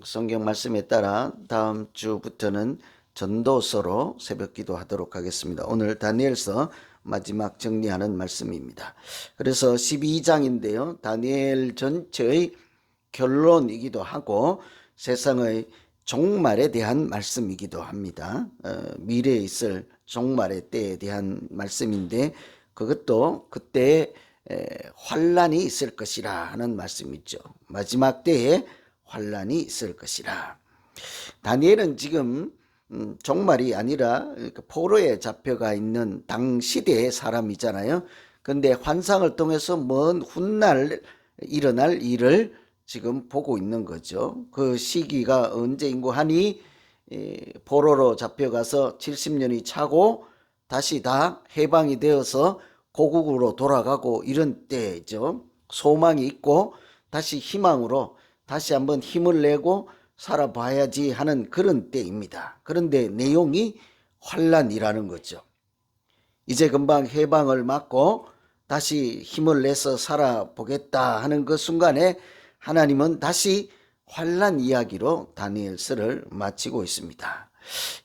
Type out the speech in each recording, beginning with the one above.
성경 말씀에 따라 다음 주부터는 전도서로 새벽 기도하도록 하겠습니다. 오늘 다니엘서 마지막 정리하는 말씀입니다. 그래서 12장인데요. 다니엘 전체의 결론이기도 하고 세상의 종말에 대한 말씀이기도 합니다. 미래에 있을 종말의 때에 대한 말씀인데 그것도 그때에 환란이 있을 것이라 하는 말씀이죠. 마지막 때에 환란이 있을 것이라. 다니엘은 지금 종말이 아니라 포로에 잡혀가 있는 당시대의 사람이잖아요. 근데 환상을 통해서 먼 훗날 일어날 일을 지금 보고 있는 거죠. 그 시기가 언제인고 하니 포로로 잡혀가서 70년이 차고 다시 다 해방이 되어서 고국으로 돌아가고 이런 때죠. 소망이 있고 다시 희망으로 다시 한번 힘을 내고 살아봐야지 하는 그런 때입니다. 그런데 내용이 환란이라는 거죠. 이제 금방 해방을 맞고 다시 힘을 내서 살아보겠다 하는 그 순간에 하나님은 다시 환란 이야기로 다니엘서를 마치고 있습니다.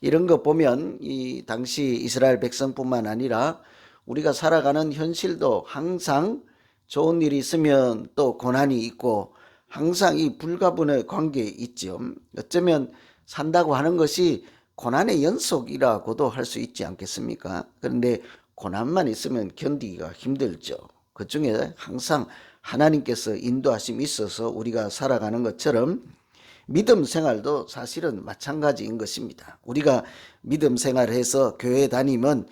이런 거 보면 이 당시 이스라엘 백성뿐만 아니라 우리가 살아가는 현실도 항상 좋은 일이 있으면 또 고난이 있고 항상 이 불가분의 관계에 있죠. 어쩌면 산다고 하는 것이 고난의 연속이라고도 할 수 있지 않겠습니까? 그런데 고난만 있으면 견디기가 힘들죠. 그 중에 항상 하나님께서 인도하심이 있어서 우리가 살아가는 것처럼 믿음 생활도 사실은 마찬가지인 것입니다. 우리가 믿음 생활을 해서 교회 다니면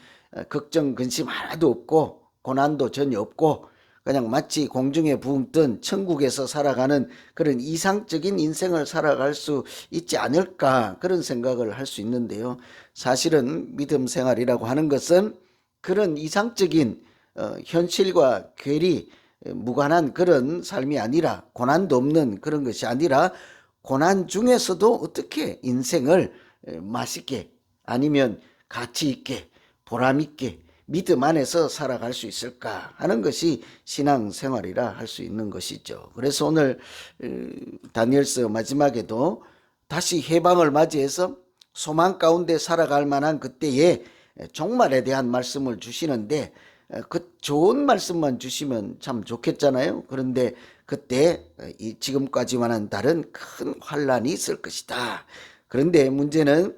걱정 근심 하나도 없고 고난도 전혀 없고 그냥 마치 공중에 붕 뜬 천국에서 살아가는 그런 이상적인 인생을 살아갈 수 있지 않을까 그런 생각을 할 수 있는데요. 사실은 믿음 생활이라고 하는 것은 그런 이상적인 현실과 괴리 무관한 그런 삶이 아니라 고난도 없는 그런 것이 아니라 고난 중에서도 어떻게 인생을 맛있게 아니면 가치 있게 보람 있게 믿음 안에서 살아갈 수 있을까 하는 것이 신앙생활이라 할 수 있는 것이죠. 그래서 오늘 다니엘서 마지막에도 다시 해방을 맞이해서 소망 가운데 살아갈 만한 그때에 종말에 대한 말씀을 주시는데 그 좋은 말씀만 주시면 참 좋겠잖아요. 그런데 그때 지금까지와는 다른 큰 환란이 있을 것이다. 그런데 문제는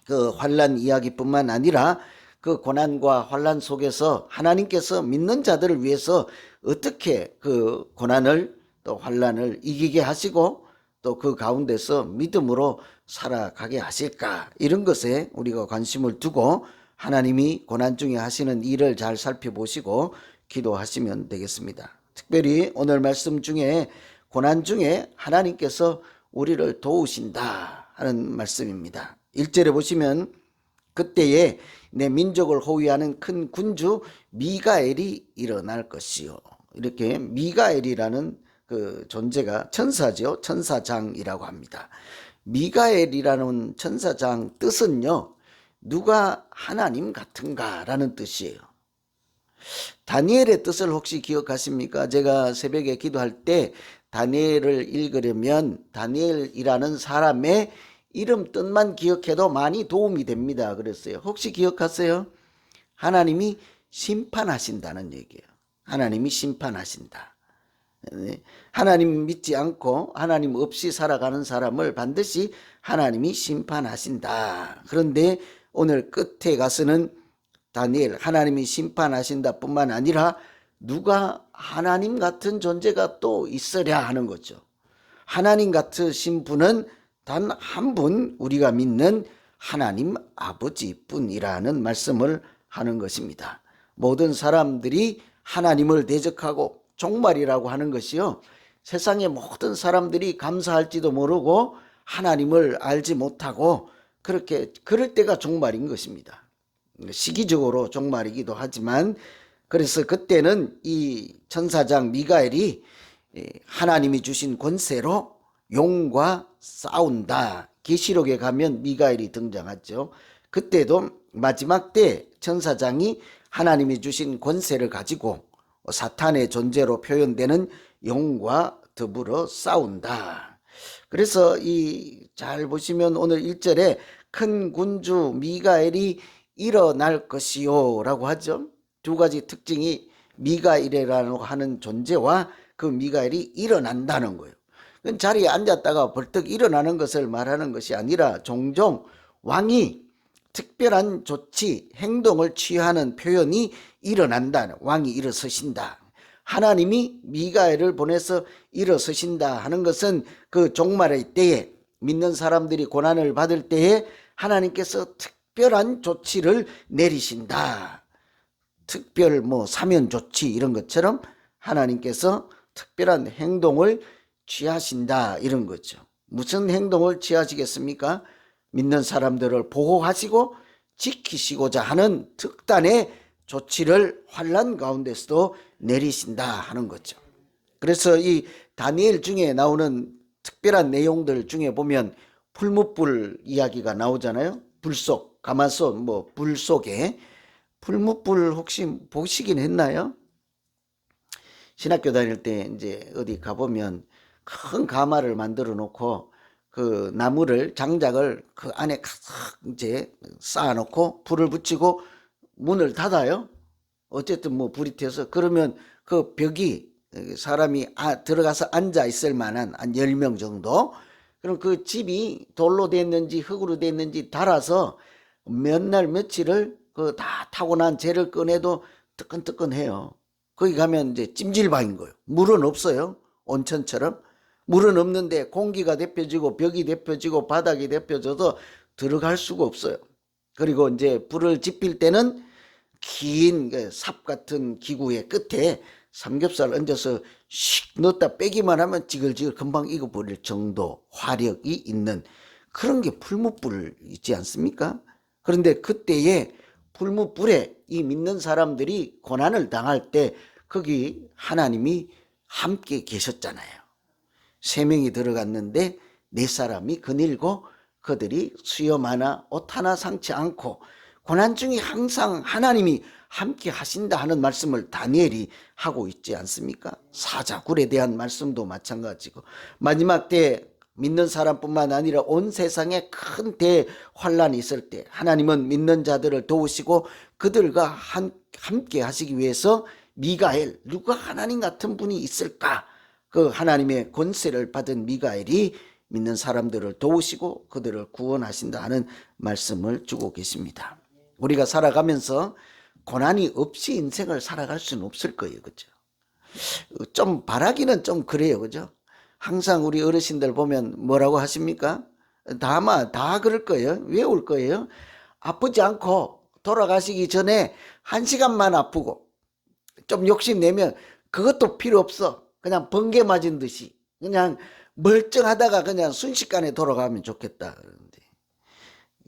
그 환란 이야기뿐만 아니라 그 고난과 환란 속에서 하나님께서 믿는 자들을 위해서 어떻게 그 고난을 또 환란을 이기게 하시고 또 그 가운데서 믿음으로 살아가게 하실까 이런 것에 우리가 관심을 두고 하나님이 고난 중에 하시는 일을 잘 살펴보시고 기도하시면 되겠습니다. 특별히 오늘 말씀 중에 고난 중에 하나님께서 우리를 도우신다 하는 말씀입니다. 1절에 보시면 그때에 내 민족을 호위하는 큰 군주 미가엘이 일어날 것이요. 이렇게 미가엘이라는 그 존재가 천사죠. 천사장이라고 합니다. 미가엘이라는 천사장 뜻은요. 누가 하나님 같은가 라는 뜻이에요. 다니엘의 뜻을 혹시 기억하십니까? 제가 새벽에 기도할 때 다니엘을 읽으려면 다니엘이라는 사람의 이름 뜻만 기억해도 많이 도움이 됩니다. 그랬어요. 혹시 기억하세요? 하나님이 심판하신다는 얘기예요. 하나님이 심판하신다. 하나님 믿지 않고 하나님 없이 살아가는 사람을 반드시 하나님이 심판하신다. 그런데 오늘 끝에 가서는 다니엘 하나님이 심판하신다 뿐만 아니라 누가 하나님 같은 존재가 또 있으랴 하는 거죠. 하나님 같으신 분은 단 한 분 우리가 믿는 하나님 아버지뿐이라는 말씀을 하는 것입니다. 모든 사람들이 하나님을 대적하고 종말이라고 하는 것이요. 세상의 모든 사람들이 감사할지도 모르고 하나님을 알지 못하고 그렇게 그럴 때가 종말인 것입니다. 시기적으로 종말이기도 하지만 그래서 그때는 이 천사장 미가엘이 하나님이 주신 권세로 용과 싸운다. 계시록에 가면 미가엘이 등장하죠. 그때도 마지막 때 천사장이 하나님이 주신 권세를 가지고 사탄의 존재로 표현되는 용과 더불어 싸운다. 그래서 잘 보시면 오늘 1절에 큰 군주 미가엘이 일어날 것이요 라고 하죠. 두 가지 특징이 미가엘이라고 하는 존재와 그 미가엘이 일어난다는 거예요. 자리에 앉았다가 벌떡 일어나는 것을 말하는 것이 아니라 종종 왕이 특별한 조치, 행동을 취하는 표현이 일어난다. 왕이 일어서신다. 하나님이 미가엘을 보내서 일어서신다 하는 것은 그 종말의 때에 믿는 사람들이 고난을 받을 때에 하나님께서 특별한 조치를 내리신다. 특별 사면 조치 이런 것처럼 하나님께서 특별한 행동을 취하신다 이런 거죠. 무슨 행동을 취하시겠습니까? 믿는 사람들을 보호하시고 지키시고자 하는 특단의 조치를 환난 가운데서도 내리신다 하는 거죠. 그래서 이 다니엘 중에 나오는 특별한 내용들 중에 보면 풀무불 이야기가 나오잖아요. 불속, 가마솥, 불 속에 풀무불 혹시 보시긴 했나요? 신학교 다닐 때 이제 어디 가보면 큰 가마를 만들어 놓고 그 나무를 장작을 그 안에 이제 쌓아놓고 불을 붙이고 문을 닫아요. 어쨌든 불이 튀어서 그러면 그 벽이 사람이 들어가서 앉아 있을 만한 한 10명 정도. 그럼 그 집이 돌로 됐는지 흙으로 됐는지 달아서 몇 날 며칠을 그 다 타고 난 재를 꺼내도 뜨끈뜨끈해요. 거기 가면 이제 찜질방인 거예요. 물은 없어요. 온천처럼. 물은 없는데 공기가 데펴지고 벽이 데펴지고 바닥이 데펴져서 들어갈 수가 없어요. 그리고 이제 불을 지필 때는 긴 삽 같은 기구의 끝에 삼겹살 얹어서 씩 넣었다 빼기만 하면 지글지글 금방 익어버릴 정도 화력이 있는 그런 게 풀무불 있지 않습니까? 그런데 그때에 풀무불에 이 믿는 사람들이 고난을 당할 때 거기 하나님이 함께 계셨잖아요. 3명이 들어갔는데 4사람이 거닐고 그들이 수염 하나 옷 하나 상치 않고 고난 중에 항상 하나님이 함께 하신다 하는 말씀을 다니엘이 하고 있지 않습니까? 사자굴에 대한 말씀도 마찬가지고 마지막 때 믿는 사람뿐만 아니라 온 세상에 큰 대환란이 있을 때 하나님은 믿는 자들을 도우시고 그들과 함께 하시기 위해서 미가엘, 누가 하나님 같은 분이 있을까? 그 하나님의 권세를 받은 미가엘이 믿는 사람들을 도우시고 그들을 구원하신다 하는 말씀을 주고 계십니다. 우리가 살아가면서 고난이 없이 인생을 살아갈 수는 없을 거예요. 그죠? 좀 바라기는 좀 그래요. 그죠? 항상 우리 어르신들 보면 뭐라고 하십니까? 아마 다 그럴 거예요. 왜 올 거예요? 아프지 않고 돌아가시기 전에 1시간만 아프고 좀 욕심내면 그것도 필요 없어. 그냥 번개 맞은 듯이 그냥 멀쩡하다가 그냥 순식간에 돌아가면 좋겠다. 그런데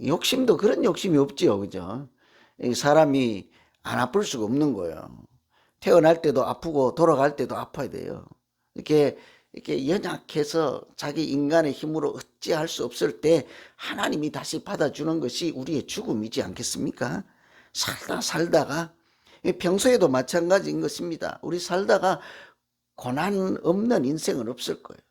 욕심도 그런 욕심이 없지요. 그죠? 사람이 안 아플 수가 없는 거예요. 태어날 때도 아프고 돌아갈 때도 아파야 돼요. 이렇게 연약해서 자기 인간의 힘으로 어찌할 수 없을 때 하나님이 다시 받아주는 것이 우리의 죽음이지 않겠습니까? 살다가 평소에도 마찬가지인 것입니다. 우리 살다가 고난 없는 인생은 없을 거예요.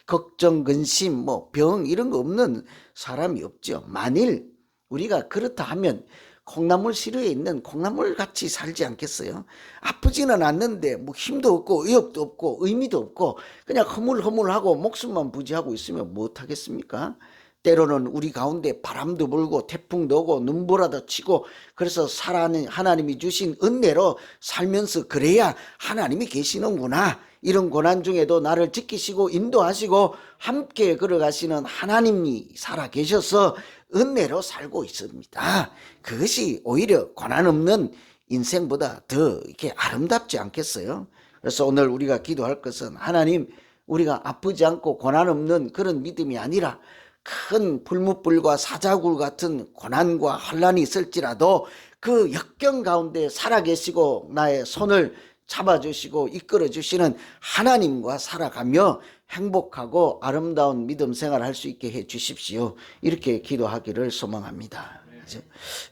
걱정, 근심, 병 이런 거 없는 사람이 없죠. 만일 우리가 그렇다 하면 콩나물 시루에 있는 콩나물 같이 살지 않겠어요? 아프지는 않는데 힘도 없고 의욕도 없고 의미도 없고 그냥 허물허물하고 목숨만 부지하고 있으면 못하겠습니까? 때로는 우리 가운데 바람도 불고 태풍도 오고 눈보라도 치고 그래서 하나님이 주신 은혜로 살면서 그래야 하나님이 계시는구나. 이런 고난 중에도 나를 지키시고 인도하시고 함께 걸어가시는 하나님이 살아계셔서 은혜로 살고 있습니다. 그것이 오히려 고난 없는 인생보다 더 이렇게 아름답지 않겠어요? 그래서 오늘 우리가 기도할 것은 하나님, 우리가 아프지 않고 고난 없는 그런 믿음이 아니라 큰 불무불과 사자굴 같은 고난과 환란이 있을지라도 그 역경 가운데 살아계시고 나의 손을 잡아주시고 이끌어주시는 하나님과 살아가며 행복하고 아름다운 믿음 생활할 수 있게 해 주십시오. 이렇게 기도하기를 소망합니다.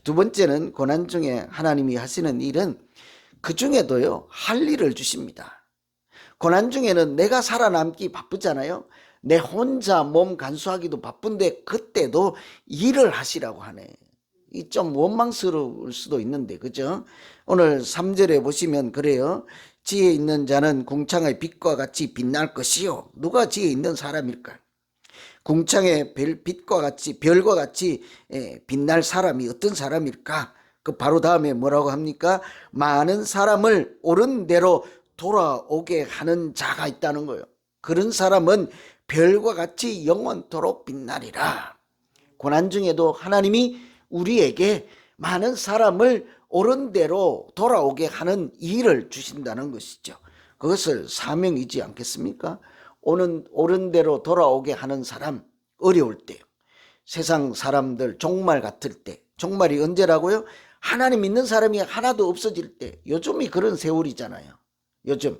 두 번째는 고난 중에 하나님이 하시는 일은 그 중에도요 할 일을 주십니다. 고난 중에는 내가 살아남기 바쁘잖아요. 내 혼자 몸 간수하기도 바쁜데 그때도 일을 하시라고 하네. 이 좀 원망스러울 수도 있는데, 그죠? 오늘 3절에 보시면 그래요. 지혜 있는 자는 궁창의 빛과 같이 빛날 것이요. 누가 지혜 있는 사람일까? 궁창의 빛과 같이, 별과 같이 빛날 사람이 어떤 사람일까? 그 바로 다음에 뭐라고 합니까? 많은 사람을 옳은 대로 돌아오게 하는 자가 있다는 거예요. 그런 사람은 별과 같이 영원토록 빛나리라. 고난 중에도 하나님이 우리에게 많은 사람을 옳은 대로 돌아오게 하는 일을 주신다는 것이죠. 그것을 사명이지 않겠습니까? 옳은 대로 돌아오게 하는 사람, 어려울 때, 세상 사람들 종말 같을 때, 종말이 언제라고요? 하나님 믿는 사람이 하나도 없어질 때. 요즘이 그런 세월이잖아요. 요즘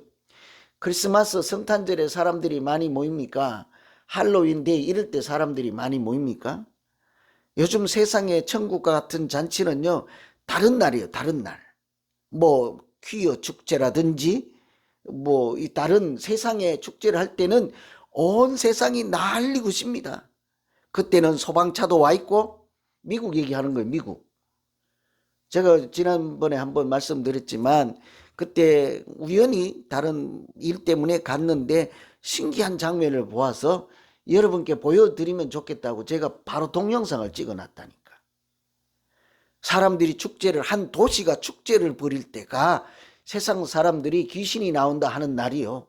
크리스마스 성탄절에 사람들이 많이 모입니까? 할로윈 데이 이럴 때 사람들이 많이 모입니까? 요즘 세상의 천국과 같은 잔치는요, 다른 날이에요. 다른 날. 뭐 퀴어 축제라든지 뭐 이 다른 세상의 축제를 할 때는 온 세상이 난리고 싶니다. 그때는 소방차도 와 있고, 미국 얘기하는 거예요. 미국. 제가 지난번에 한번 말씀드렸지만 그때 우연히 다른 일 때문에 갔는데 신기한 장면을 보아서 여러분께 보여드리면 좋겠다고 제가 바로 동영상을 찍어놨다니까. 사람들이 축제를, 한 도시가 축제를 벌일 때가 세상 사람들이 귀신이 나온다 하는 날이요.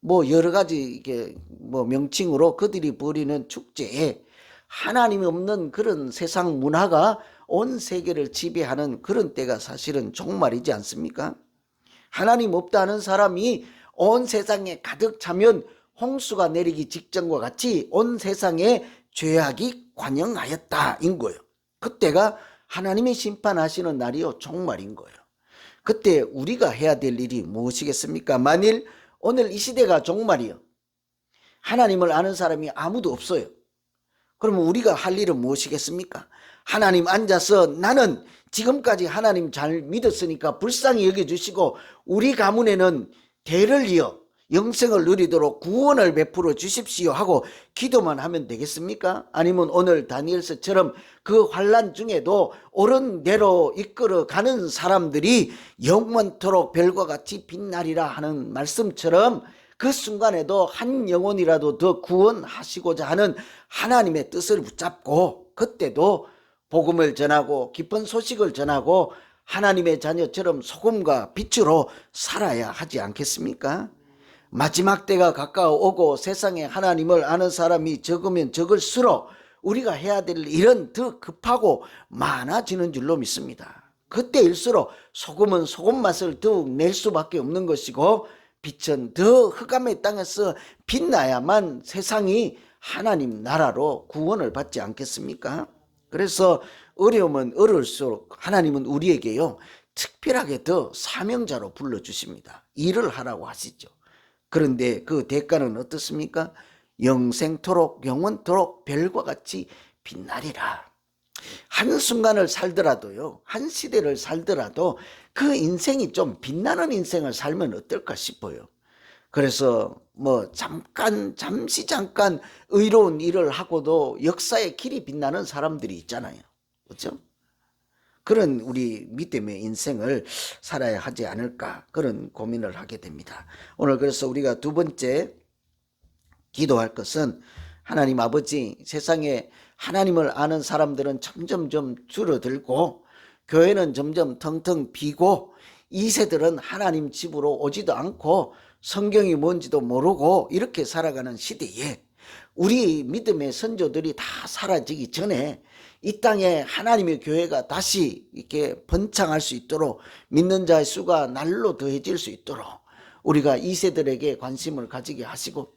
뭐 여러 가지 이게 뭐 명칭으로 그들이 벌이는 축제에 하나님이 없는 그런 세상 문화가 온 세계를 지배하는 그런 때가 사실은 종말이지 않습니까? 하나님 없다는 사람이 온 세상에 가득 차면 홍수가 내리기 직전과 같이 온 세상에 죄악이 관영하였다인 거예요. 그때가 하나님이 심판하시는 날이요, 종말인 거예요. 그때 우리가 해야 될 일이 무엇이겠습니까? 만일 오늘 이 시대가 종말이요, 하나님을 아는 사람이 아무도 없어요. 그러면 우리가 할 일은 무엇이겠습니까? 하나님 앉아서 나는 지금까지 하나님 잘 믿었으니까 불쌍히 여겨주시고 우리 가문에는 대를 이어 영생을 누리도록 구원을 베풀어 주십시오 하고 기도만 하면 되겠습니까? 아니면 오늘 다니엘서처럼 그 환난 중에도 옳은 대로 이끌어가는 사람들이 영원토록 별과 같이 빛나리라 하는 말씀처럼 그 순간에도 한 영혼이라도 더 구원하시고자 하는 하나님의 뜻을 붙잡고 그때도 복음을 전하고 기쁜 소식을 전하고 하나님의 자녀처럼 소금과 빛으로 살아야 하지 않겠습니까? 마지막 때가 가까워 오고 세상에 하나님을 아는 사람이 적으면 적을수록 우리가 해야 될 일은 더 급하고 많아지는 줄로 믿습니다. 그때일수록 소금은 소금 맛을 더욱 낼 수밖에 없는 것이고 빛은 더 흑암의 땅에서 빛나야만 세상이 하나님 나라로 구원을 받지 않겠습니까? 그래서 어려우면 어려울수록 하나님은 우리에게요, 특별하게 더 사명자로 불러주십니다. 일을 하라고 하시죠. 그런데 그 대가는 어떻습니까? 영생토록 영원토록 별과 같이 빛나리라. 한순간을 살더라도요, 한 시대를 살더라도 그 인생이 좀 빛나는 인생을 살면 어떨까 싶어요. 그래서 뭐 잠시 의로운 일을 하고도 역사의 길이 빛나는 사람들이 있잖아요. 그렇죠? 그런 우리 믿음의 인생을 살아야 하지 않을까, 그런 고민을 하게 됩니다. 오늘 그래서 우리가 두 번째 기도할 것은, 하나님 아버지, 세상에 하나님을 아는 사람들은 점점 줄어들고 교회는 점점 텅텅 비고 2세들은 하나님 집으로 오지도 않고 성경이 뭔지도 모르고 이렇게 살아가는 시대에 우리 믿음의 선조들이 다 사라지기 전에 이 땅에 하나님의 교회가 다시 이렇게 번창할 수 있도록, 믿는 자의 수가 날로 더해질 수 있도록 우리가 2세들에게 관심을 가지게 하시고,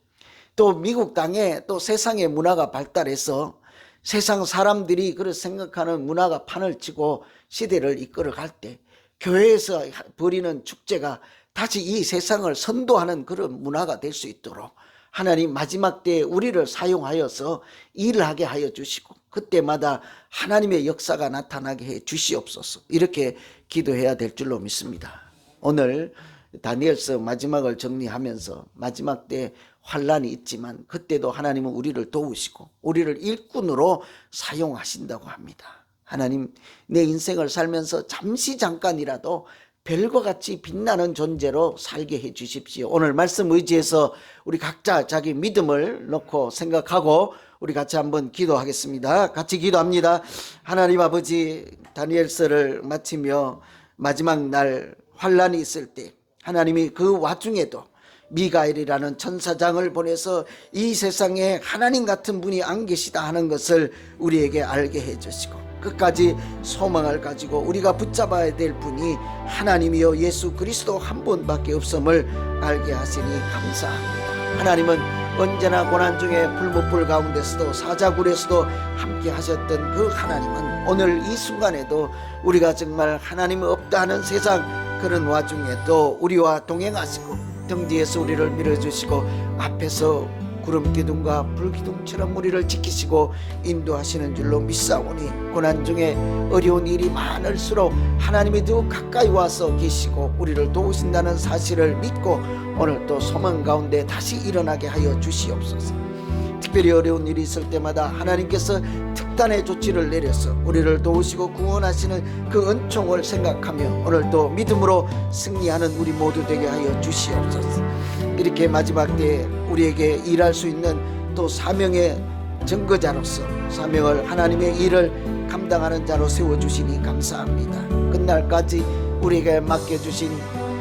또 미국 땅에 또 세상의 문화가 발달해서 세상 사람들이 그렇게 생각하는 문화가 판을 치고 시대를 이끌어갈 때 교회에서 벌이는 축제가 다시 이 세상을 선도하는 그런 문화가 될 수 있도록 하나님 마지막 때에 우리를 사용하여서 일을 하게 하여 주시고 그때마다 하나님의 역사가 나타나게 해 주시옵소서. 이렇게 기도해야 될 줄로 믿습니다. 오늘 다니엘서 마지막을 정리하면서 마지막 때 환란이 있지만 그때도 하나님은 우리를 도우시고 우리를 일꾼으로 사용하신다고 합니다. 하나님, 내 인생을 살면서 잠깐이라도 별과 같이 빛나는 존재로 살게 해 주십시오. 오늘 말씀 의지해서 우리 각자 자기 믿음을 놓고 생각하고 우리 같이 한번 기도하겠습니다. 같이 기도합니다. 하나님 아버지, 다니엘서를 마치며 마지막 날 환란이 있을 때 하나님이 그 와중에도 미가엘이라는 천사장을 보내서 이 세상에 하나님 같은 분이 안 계시다 하는 것을 우리에게 알게 해주시고 끝까지 소망을 가지고 우리가 붙잡아야 될 분이 하나님이요 예수 그리스도 한 분밖에 없음을 알게 하시니 감사합니다. 하나님은 언제나 고난 중에 불못불 가운데서도 사자굴에서도 함께 하셨던 그 하나님은 오늘 이 순간에도 우리가 정말 하나님 없다 하는 세상 그런 와중에도 우리와 동행하시고 등 뒤에서 우리를 밀어주시고 앞에서 구름 기둥과 불 기둥처럼 우리를 지키시고 인도하시는 줄로 믿사오니 고난 중에 어려운 일이 많을수록 하나님이 더 가까이 와서 계시고 우리를 도우신다는 사실을 믿고 오늘 또 소망 가운데 다시 일어나게 하여 주시옵소서. 특별히 어려운 일이 있을 때마다 하나님께서 특단의 조치를 내려서 우리를 도우시고 구원하시는 그 은총을 생각하며 오늘도 믿음으로 승리하는 우리 모두 되게 하여 주시옵소서. 이렇게 마지막 때에 우리에게 일할 수 있는 또 사명의 증거자로서 사명을 하나님의 일을 감당하는 자로 세워주시니 감사합니다. 끝날까지 우리에게 맡겨주신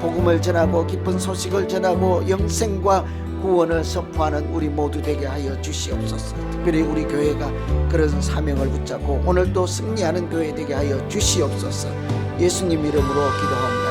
복음을 전하고 기쁜 소식을 전하고 영생과 구원을 선포하는 우리 모두 되게 하여 주시옵소서. 특별히 우리 교회가 그런 사명을 붙잡고 오늘도 승리하는 교회 되게 하여 주시옵소서. 예수님 이름으로 기도합니다.